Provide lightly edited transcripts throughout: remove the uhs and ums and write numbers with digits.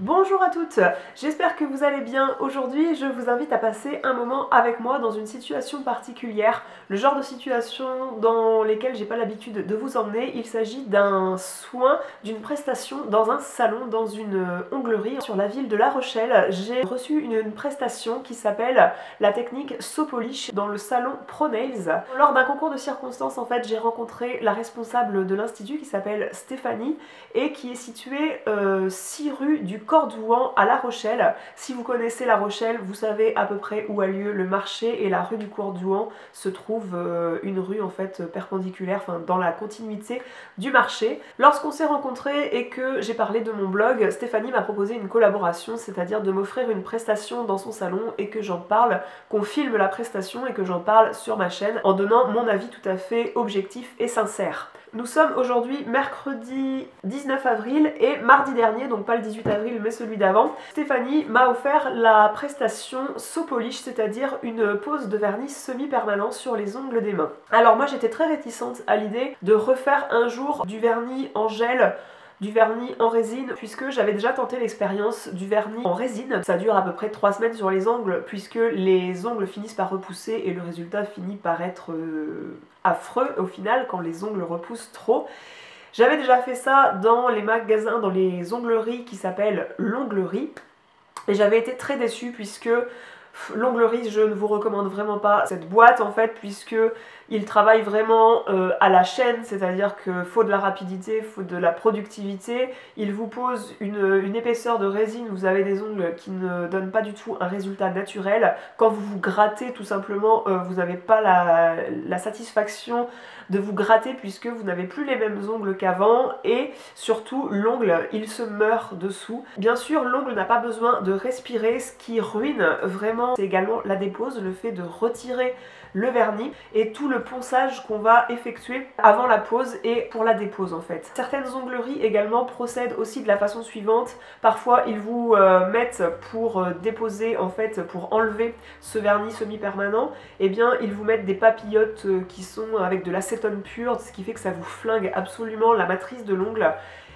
Bonjour à toutes, j'espère que vous allez bien. Aujourd'hui, je vous invite à passer un moment avec moi dans une situation particulière, le genre de situation dans lesquelles j'ai pas l'habitude de vous emmener. Il s'agit d'un soin, d'une prestation dans un salon, dans une onglerie sur la ville de La Rochelle. J'ai reçu une prestation qui s'appelle la technique Saut Polish dans le salon ProNails. Lors d'un concours de circonstances, en fait, j'ai rencontré la responsable de l'institut qui s'appelle Stéphanie et qui est située 6 rue du Cordouan à La Rochelle. Si vous connaissez La Rochelle, vous savez à peu près où a lieu le marché, et la rue du Cordouan se trouve une rue en fait perpendiculaire, enfin dans la continuité du marché. Lorsqu'on s'est rencontrés et que j'ai parlé de mon blog, Stéphanie m'a proposé une collaboration, c'est-à-dire de m'offrir une prestation dans son salon et que j'en parle, qu'on filme la prestation et que j'en parle sur ma chaîne en donnant mon avis tout à fait objectif et sincère. Nous sommes aujourd'hui mercredi 19 avril et mardi dernier, donc pas le 18 avril mais celui d'avant, Stéphanie m'a offert la prestation Saut Polish, c'est-à-dire une pose de vernis semi-permanent sur les ongles des mains. Alors moi j'étais très réticente à l'idée de refaire un jour du vernis en gel, du vernis en résine, puisque j'avais déjà tenté l'expérience du vernis en résine. Ça dure à peu près 3 semaines sur les ongles, puisque les ongles finissent par repousser et le résultat finit par être affreux au final quand les ongles repoussent trop. J'avais déjà fait ça dans les magasins, dans les ongleries qui s'appellent l'onglerie, et j'avais été très déçue puisque l'onglerie, je ne vous recommande vraiment pas cette boîte en fait, puisque il travaille vraiment à la chaîne, c'est-à-dire qu'il faut de la rapidité, il faut de la productivité. Il vous pose une épaisseur de résine, vous avez des ongles qui ne donnent pas du tout un résultat naturel. Quand vous vous grattez tout simplement, vous n'avez pas la satisfaction de vous gratter puisque vous n'avez plus les mêmes ongles qu'avant, et surtout l'ongle il se meurt dessous. Bien sûr l'ongle n'a pas besoin de respirer, ce qui ruine vraiment c'est également la dépose, le fait de retirer le vernis et tout le ponçage qu'on va effectuer avant la pose et pour la dépose en fait. Certaines ongleries également procèdent aussi de la façon suivante. Parfois ils vous mettent pour déposer en fait, pour enlever ce vernis semi-permanent, et bien ils vous mettent des papillotes qui sont avec de l'acétone pur, ce qui fait que ça vous flingue absolument la matrice de l'ongle.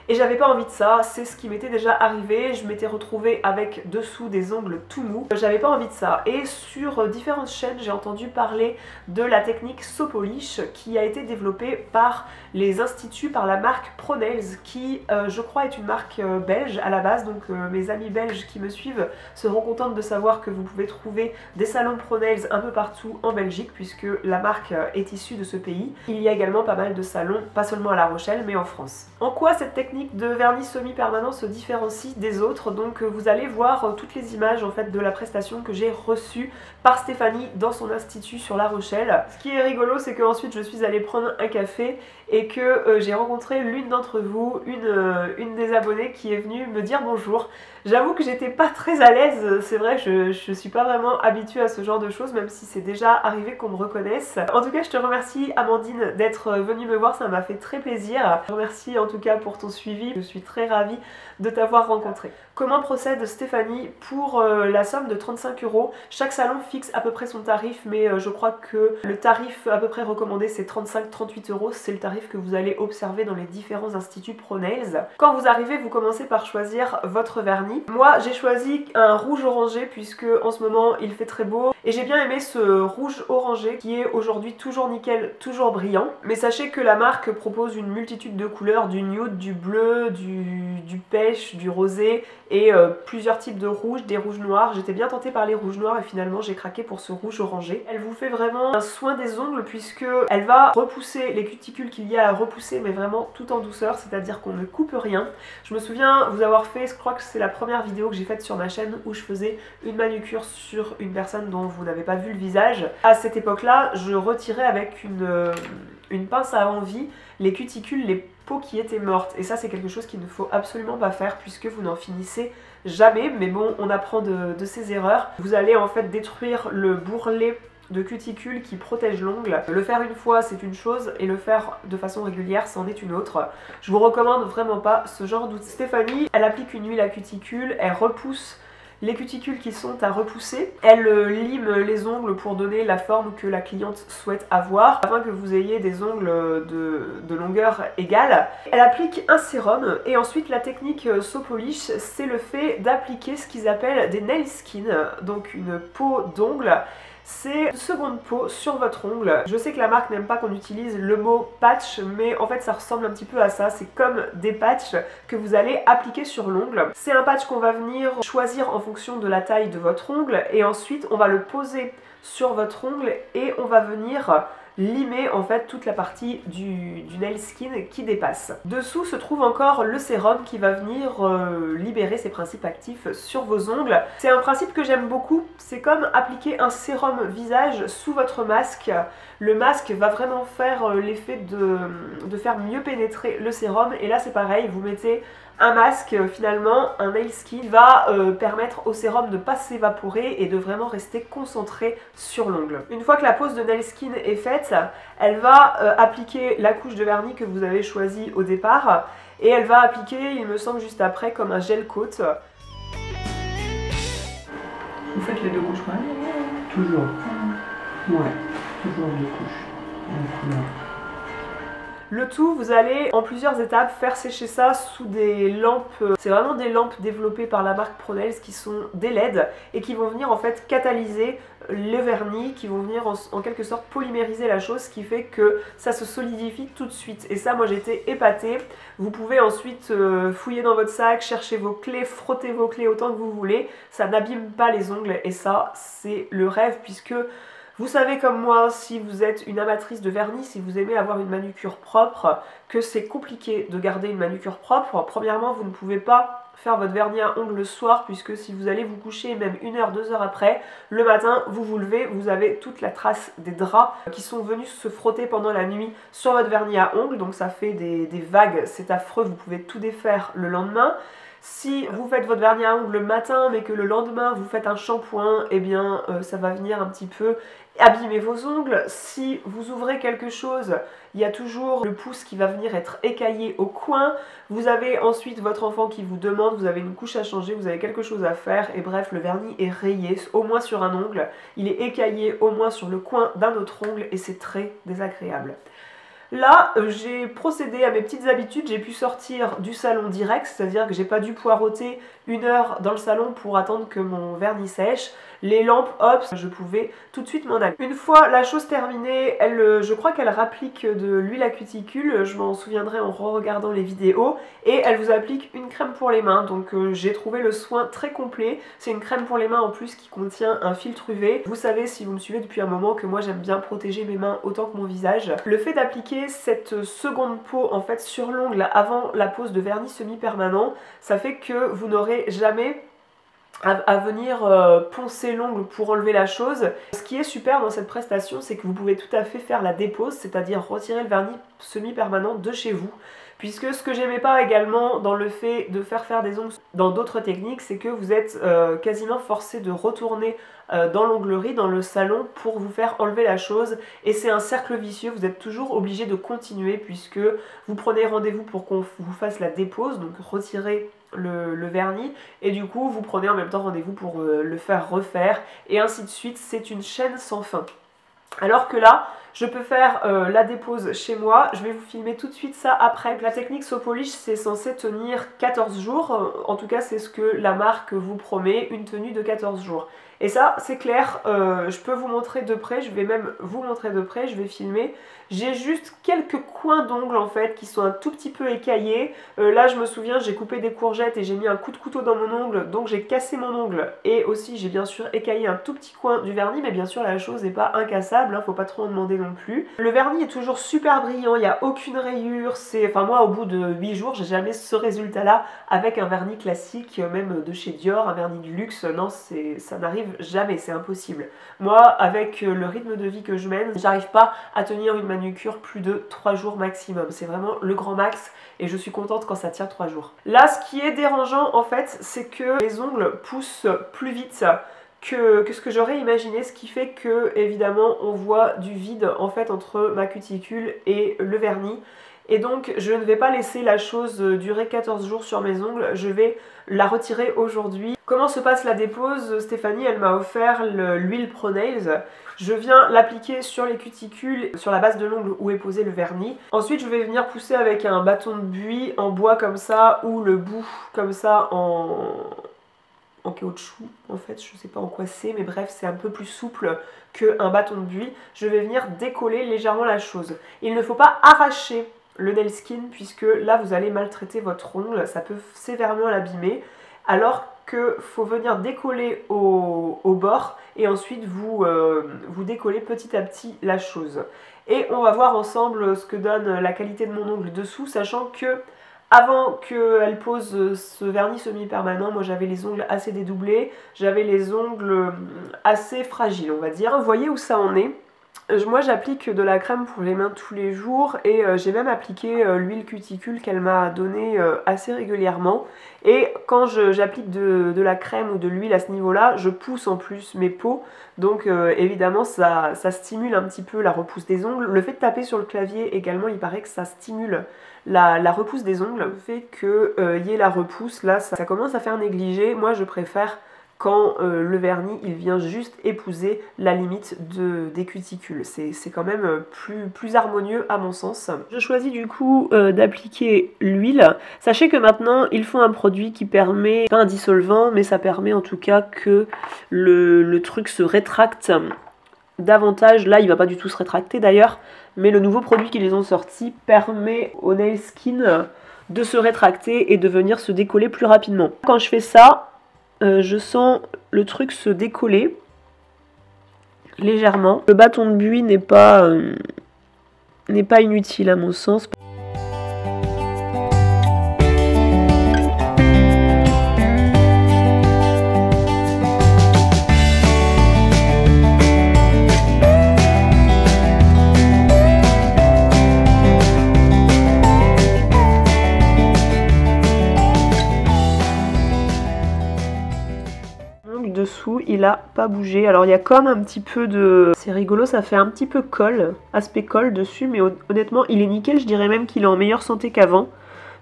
Et j'avais pas envie de ça, c'est ce qui m'était déjà arrivé, je m'étais retrouvée avec dessous des ongles tout mous, j'avais pas envie de ça. Et sur différentes chaînes, j'ai entendu parler de la technique Saut Polish qui a été développée par les instituts, par la marque ProNails, qui je crois est une marque belge à la base, donc mes amis belges qui me suivent seront contentes de savoir que vous pouvez trouver des salons ProNails un peu partout en Belgique, puisque la marque est issue de ce pays. Il y a également pas mal de salons, pas seulement à La Rochelle, mais en France. En quoi cette technique de vernis semi-permanent se différencie des autres? Donc vous allez voir toutes les images en fait de la prestation que j'ai reçue par Stéphanie dans son institut sur La Rochelle. Ce qui est rigolo, c'est qu'ensuite je suis allée prendre un café et que j'ai rencontré l'une d'entre vous, une des abonnées qui est venue me dire bonjour. J'avoue que j'étais pas très à l'aise, c'est vrai, je suis pas vraiment habituée à ce genre de choses, même si c'est déjà arrivé qu'on me reconnaisse. En tout cas, je te remercie Amandine d'être venue me voir, ça m'a fait très plaisir. Je te remercie en tout cas pour ton suivi, je suis très ravie de t'avoir rencontré. Comment procède Stéphanie pour la somme de 35 €? Chaque salon fixe à peu près son tarif, mais je crois que le tarif à peu près recommandé c'est 35-38 €, c'est le tarif que vous allez observer dans les différents instituts ProNails. Quand vous arrivez, vous commencez par choisir votre vernis. Moi j'ai choisi un rouge orangé puisque en ce moment il fait très beau et j'ai bien aimé ce rouge orangé qui est aujourd'hui toujours nickel, toujours brillant. Mais sachez que la marque propose une multitude de couleurs, du nude, du bleu, du pêche, du rosé et plusieurs types de rouges, des rouges noirs. J'étais bien tentée par les rouges noirs et finalement j'ai craqué pour ce rouge orangé. Elle vous fait vraiment un soin des ongles puisque elle va repousser les cuticules qu'il y a à repousser, mais vraiment tout en douceur, c'est-à-dire qu'on ne coupe rien. Je me souviens vous avoir fait, je crois que c'est la première vidéo que j'ai faite sur ma chaîne où je faisais une manucure sur une personne dont vous n'avez pas vu le visage. À cette époque-là, je retirais avec une pince à envie les cuticules, les peaux qui étaient mortes, et ça c'est quelque chose qu'il ne faut absolument pas faire puisque vous n'en finissez jamais, mais bon, on apprend de ses erreurs. Vous allez en fait détruire le bourrelet de cuticule qui protège l'ongle. Le faire une fois c'est une chose et le faire de façon régulière c'en est une autre. Je vous recommande vraiment pas ce genre d'outil. Stéphanie, elle applique une huile à cuticule, elle repousse les cuticules qui sont à repousser. Elle lime les ongles pour donner la forme que la cliente souhaite avoir, afin que vous ayez des ongles de longueur égale. Elle applique un sérum et ensuite la technique Sopolish, c'est le fait d'appliquer ce qu'ils appellent des nail skin, donc une peau d'ongle. C'est une seconde peau sur votre ongle. Je sais que la marque n'aime pas qu'on utilise le mot patch, mais en fait ça ressemble un petit peu à ça. C'est comme des patchs que vous allez appliquer sur l'ongle. C'est un patch qu'on va venir choisir en fonction de la taille de votre ongle et ensuite on va le poser sur votre ongle et on va venir limer en fait toute la partie du nail skin qui dépasse. Dessous se trouve encore le sérum qui va venir libérer ses principes actifs sur vos ongles. C'est un principe que j'aime beaucoup, c'est comme appliquer un sérum visage sous votre masque. Le masque va vraiment faire l'effet de faire mieux pénétrer le sérum et là c'est pareil, vous mettez un masque finalement, un nail skin va permettre au sérum de ne pas s'évaporer et de vraiment rester concentré sur l'ongle. Une fois que la pose de nail skin est faite, elle va appliquer la couche de vernis que vous avez choisie au départ et elle va appliquer, il me semble juste après, comme un gel coat. Vous faites les deux couches quand même? Toujours. Ouais, toujours deux couches. Le tout, vous allez en plusieurs étapes faire sécher ça sous des lampes, c'est vraiment des lampes développées par la marque Pronels qui sont des LED et qui vont venir en fait catalyser le vernis, qui vont venir en quelque sorte polymériser la chose, ce qui fait que ça se solidifie tout de suite. Et ça, moi j'étais épatée. Vous pouvez ensuite fouiller dans votre sac, chercher vos clés, frotter vos clés autant que vous voulez, ça n'abîme pas les ongles et ça c'est le rêve puisque vous savez comme moi, si vous êtes une amatrice de vernis, si vous aimez avoir une manucure propre, que c'est compliqué de garder une manucure propre. Premièrement, vous ne pouvez pas faire votre vernis à ongles le soir puisque si vous allez vous coucher même 1 heure, 2 heures après, le matin vous vous levez, vous avez toute la trace des draps qui sont venus se frotter pendant la nuit sur votre vernis à ongles, donc ça fait des vagues, c'est affreux, vous pouvez tout défaire le lendemain. Si vous faites votre vernis à ongles le matin mais que le lendemain vous faites un shampoing, eh bien ça va venir un petit peu abîmer vos ongles. Si vous ouvrez quelque chose, il y a toujours le pouce qui va venir être écaillé au coin. Vous avez ensuite votre enfant qui vous demande, vous avez une couche à changer, vous avez quelque chose à faire et bref, le vernis est rayé au moins sur un ongle. Il est écaillé au moins sur le coin d'un autre ongle et c'est très désagréable. Là, j'ai procédé à mes petites habitudes, j'ai pu sortir du salon direct, c'est-à-dire que j'ai pas dû poireauter 1 heure dans le salon pour attendre que mon vernis sèche. Les lampes, hop, je pouvais tout de suite m'en aller. Une fois la chose terminée, je crois qu'elle rapplique de l'huile à cuticule, je m'en souviendrai en re-regardant les vidéos, et elle vous applique une crème pour les mains, donc j'ai trouvé le soin très complet. C'est une crème pour les mains en plus qui contient un filtre UV. Vous savez, si vous me suivez depuis un moment, que moi j'aime bien protéger mes mains autant que mon visage. Le fait d'appliquer cette seconde peau en fait sur l'ongle avant la pose de vernis semi-permanent, ça fait que vous n'aurez jamais à venir poncer l'ongle pour enlever la chose. Ce qui est super dans cette prestation, c'est que vous pouvez tout à fait faire la dépose, c'est-à-dire retirer le vernis semi-permanent de chez vous. Puisque ce que j'aimais pas également dans le fait de faire des ongles dans d'autres techniques, c'est que vous êtes quasiment forcé de retourner dans l'onglerie, dans le salon, pour vous faire enlever la chose. Et c'est un cercle vicieux, vous êtes toujours obligé de continuer puisque vous prenez rendez-vous pour qu'on vous fasse la dépose, donc retirer le vernis, et du coup vous prenez en même temps rendez-vous pour le faire refaire, et ainsi de suite. C'est une chaîne sans fin. Alors que là, je peux faire la dépose chez moi, je vais vous filmer tout de suite ça après. La technique Sopolish, c'est censé tenir 14 jours, en tout cas c'est ce que la marque vous promet, une tenue de 14 jours. Et ça, c'est clair, je peux vous montrer de près, je vais même vous montrer de près, je vais filmer. J'ai juste quelques coins d'ongles en fait qui sont un tout petit peu écaillés. Là, je me souviens, j'ai coupé des courgettes et j'ai mis un coup de couteau dans mon ongle, donc j'ai cassé mon ongle. Et aussi, j'ai bien sûr écaillé un tout petit coin du vernis, mais bien sûr, la chose n'est pas incassable, hein, faut pas trop en demander non plus. Le vernis est toujours super brillant, il n'y a aucune rayure. Enfin moi, au bout de 8 jours, j'ai jamais ce résultat-là avec un vernis classique, même de chez Dior, un vernis de luxe. Non, ça n'arrive jamais, c'est impossible. Moi, avec le rythme de vie que je mène, j'arrive pas à tenir une manucure plus de 3 jours maximum. C'est vraiment le grand max et je suis contente quand ça tient 3 jours. Là, ce qui est dérangeant en fait, c'est que les ongles poussent plus vite que ce que j'aurais imaginé, ce qui fait que évidemment on voit du vide en fait entre ma cuticule et le vernis. Et donc je ne vais pas laisser la chose durer 14 jours sur mes ongles, je vais la retirer aujourd'hui. Comment se passe la dépose? Stéphanie, elle m'a offert l'huile Pro Nails. Je viens l'appliquer sur les cuticules, sur la base de l'ongle où est posé le vernis. Ensuite je vais venir pousser avec un bâton de buis en bois comme ça, ou le bout comme ça en caoutchouc, en fait, je sais pas en quoi c'est, mais bref, c'est un peu plus souple qu'un bâton de buis. Je vais venir décoller légèrement la chose. Il ne faut pas arracher le nail skin, puisque là, vous allez maltraiter votre ongle, ça peut sévèrement l'abîmer, alors que faut venir décoller au bord, et ensuite vous décollez petit à petit la chose. Et on va voir ensemble ce que donne la qualité de mon ongle dessous, sachant que avant qu'elle pose ce vernis semi-permanent, moi j'avais les ongles assez dédoublés, j'avais les ongles assez fragiles, on va dire. Vous voyez où ça en est? Moi j'applique de la crème pour les mains tous les jours et j'ai même appliqué l'huile cuticule qu'elle m'a donnée assez régulièrement. Et quand j'applique de la crème ou de l'huile à ce niveau-là, je pousse en plus mes peaux. Donc évidemment ça stimule un petit peu la repousse des ongles. Le fait de taper sur le clavier également, il paraît que ça stimule la repousse des ongles. Le fait qu'il y ait la repousse, là ça commence à faire négliger. Moi je préfère quand le vernis il vient juste épouser la limite des cuticules. C'est quand même plus harmonieux à mon sens. Je choisis du coup d'appliquer l'huile. Sachez que maintenant ils font un produit qui permet, pas un dissolvant, mais ça permet en tout cas que le truc se rétracte davantage. Là il va pas du tout se rétracter d'ailleurs, mais le nouveau produit qu'ils ont sorti permet au nail skin de se rétracter et de venir se décoller plus rapidement. Quand je fais ça, je sens le truc se décoller légèrement. Le bâton de buis n'est pas inutile à mon sens. Dessous il a pas bougé, alors il y a comme un petit peu de, c'est rigolo, ça fait un petit peu colle, aspect colle dessus, mais honnêtement il est nickel, je dirais même qu'il est en meilleure santé qu'avant,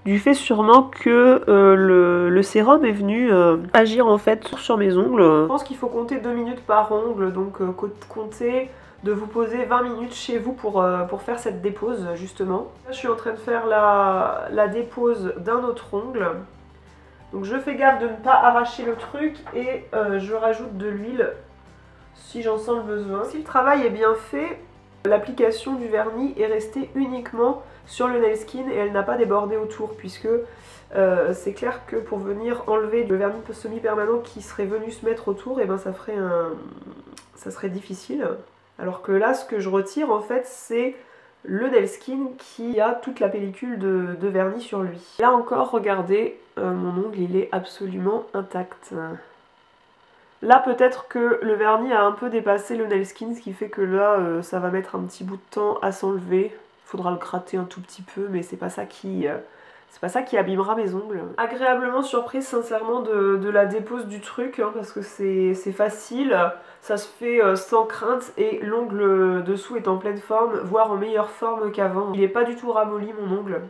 du fait sûrement que le sérum est venu agir en fait sur mes ongles. Je pense qu'il faut compter 2 minutes par ongle, donc comptez de vous poser 20 minutes chez vous pour faire cette dépose justement. Là je suis en train de faire la dépose d'un autre ongle. Donc je fais gaffe de ne pas arracher le truc et je rajoute de l'huile si j'en sens le besoin. Si le travail est bien fait, l'application du vernis est restée uniquement sur le nail skin et elle n'a pas débordé autour, puisque c'est clair que pour venir enlever le vernis semi-permanent qui serait venu se mettre autour, et ben ça serait difficile. Alors que là ce que je retire en fait c'est le nail skin qui a toute la pellicule de vernis sur lui. Là encore, regardez, mon ongle il est absolument intact. Là peut-être que le vernis a un peu dépassé le nail skin, ce qui fait que là ça va mettre un petit bout de temps à s'enlever. Faudra le gratter un tout petit peu, mais c'est pas ça qui abîmera mes ongles. Agréablement surprise sincèrement de la dépose du truc, hein, parce que c'est facile, ça se fait sans crainte et l'ongle dessous est en pleine forme, voire en meilleure forme qu'avant. Il est pas du tout ramolli mon ongle,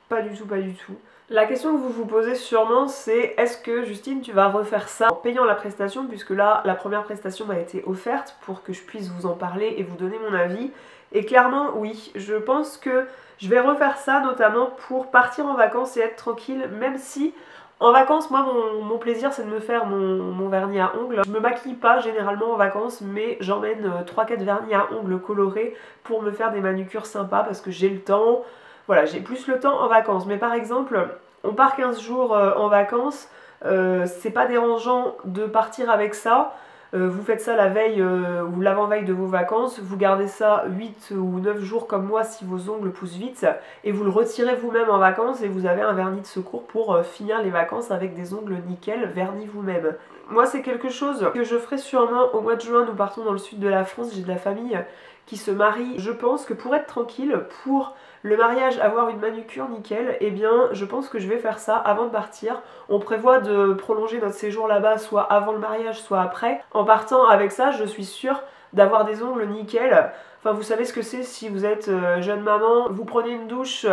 pas du tout, pas du tout. La question que vous vous posez sûrement c'est: est-ce que Justine tu vas refaire ça en payant la prestation, puisque là la première prestation m'a été offerte pour que je puisse vous en parler et vous donner mon avis. Et clairement oui, je pense que je vais refaire ça notamment pour partir en vacances et être tranquille, même si en vacances, moi mon plaisir c'est de me faire mon vernis à ongles. Je me maquille pas généralement en vacances, mais j'emmène 3-4 vernis à ongles colorés pour me faire des manucures sympas parce que j'ai le temps. Voilà, j'ai plus le temps en vacances. Mais par exemple, on part 15 jours en vacances, c'est pas dérangeant de partir avec ça. Vous faites ça la veille ou l'avant-veille de vos vacances, vous gardez ça 8 ou 9 jours comme moi si vos ongles poussent vite, et vous le retirez vous-même en vacances et vous avez un vernis de secours pour finir les vacances avec des ongles nickel vernis vous-même. Moi c'est quelque chose que je ferai sûrement au mois de juin. Nous partons dans le sud de la France, j'ai de la famille qui se marie. Je pense que pour être tranquille, pour le mariage, avoir une manucure nickel, eh bien je pense que je vais faire ça avant de partir. On prévoit de prolonger notre séjour là-bas, soit avant le mariage, soit après. En partant avec ça, je suis sûre d'avoir des ongles nickel. Enfin vous savez ce que c'est si vous êtes jeune maman, vous prenez une douche,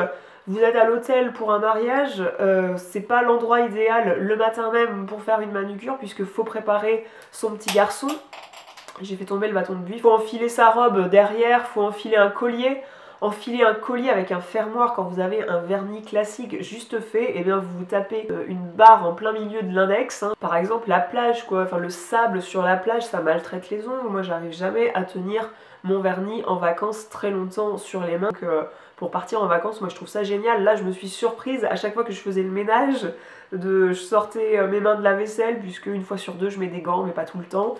vous êtes à l'hôtel pour un mariage, c'est pas l'endroit idéal le matin même pour faire une manucure puisque faut préparer son petit garçon. J'ai fait tomber le bâton de buis. Faut enfiler sa robe derrière, faut enfiler un collier. Enfiler un collier avec un fermoir quand vous avez un vernis classique juste fait, et bien vous vous tapez une barre en plein milieu de l'index. Hein. Par exemple la plage quoi, enfin le sable sur la plage ça maltraite les ongles. Moi j'arrive jamais à tenir mon vernis en vacances très longtemps sur les mains. Donc, pour partir en vacances, moi je trouve ça génial. Là je me suis surprise à chaque fois que je faisais le ménage, je sortais mes mains de la vaisselle puisque une fois sur deux je mets des gants mais pas tout le temps.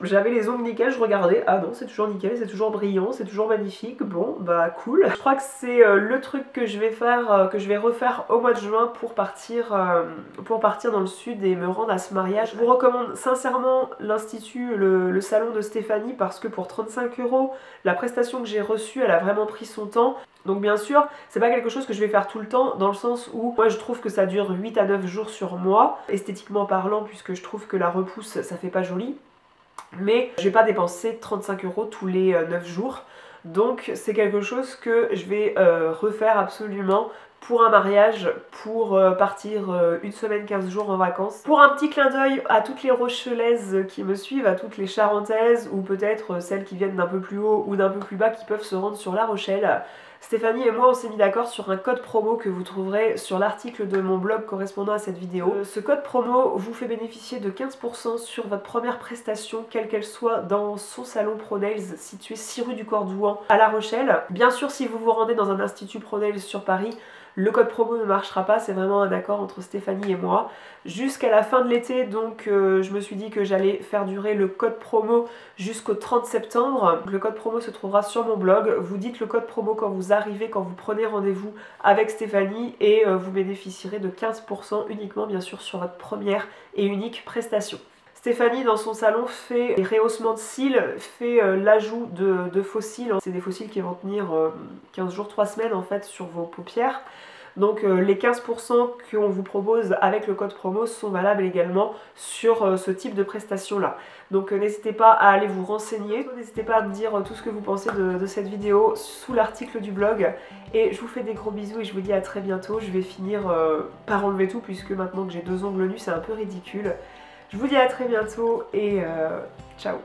J'avais les ongles nickel, je regardais, ah non c'est toujours nickel, c'est toujours brillant, c'est toujours magnifique, bon bah cool. Je crois que c'est le truc que je vais faire, que je vais refaire au mois de juin pour partir dans le sud et me rendre à ce mariage. Je vous recommande sincèrement l'institut, le salon de Stéphanie parce que pour 35 €, la prestation que j'ai reçue elle a vraiment pris son temps. Donc bien sûr, c'est pas quelque chose que je vais faire tout le temps dans le sens où moi je trouve que ça dure 8 à 9 jours sur moi, esthétiquement parlant puisque je trouve que la repousse ça fait pas joli. Mais je vais pas dépenser 35 € tous les 9 jours. Donc c'est quelque chose que je vais refaire absolument pour un mariage, pour partir une semaine, 15 jours en vacances. Pour un petit clin d'œil à toutes les Rochelaises qui me suivent, à toutes les Charentaises ou peut-être celles qui viennent d'un peu plus haut ou d'un peu plus bas qui peuvent se rendre sur La Rochelle. Stéphanie et moi on s'est mis d'accord sur un code promo que vous trouverez sur l'article de mon blog correspondant à cette vidéo. Ce code promo vous fait bénéficier de 15% sur votre première prestation, quelle qu'elle soit, dans son salon ProNails situé 6 rue du Cordouan à La Rochelle. Bien sûr si vous vous rendez dans un institut ProNails sur Paris, le code promo ne marchera pas, c'est vraiment un accord entre Stéphanie et moi. Jusqu'à la fin de l'été, donc je me suis dit que j'allais faire durer le code promo jusqu'au 30 septembre. Le code promo se trouvera sur mon blog. Vous dites le code promo quand vous arrivez, quand vous prenez rendez-vous avec Stéphanie et vous bénéficierez de 15% uniquement bien sûr sur votre première et unique prestation. Stéphanie dans son salon fait des rehaussements de cils, fait l'ajout de faux cils. C'est des faux cils qui vont tenir 15 jours, 3 semaines en fait sur vos paupières. Donc les 15% qu'on vous propose avec le code promo sont valables également sur ce type de prestation là. Donc n'hésitez pas à aller vous renseigner, n'hésitez pas à me dire tout ce que vous pensez de cette vidéo sous l'article du blog. Et je vous fais des gros bisous et je vous dis à très bientôt. Je vais finir par enlever tout puisque maintenant que j'ai 2 ongles nus c'est un peu ridicule. Je vous dis à très bientôt et ciao.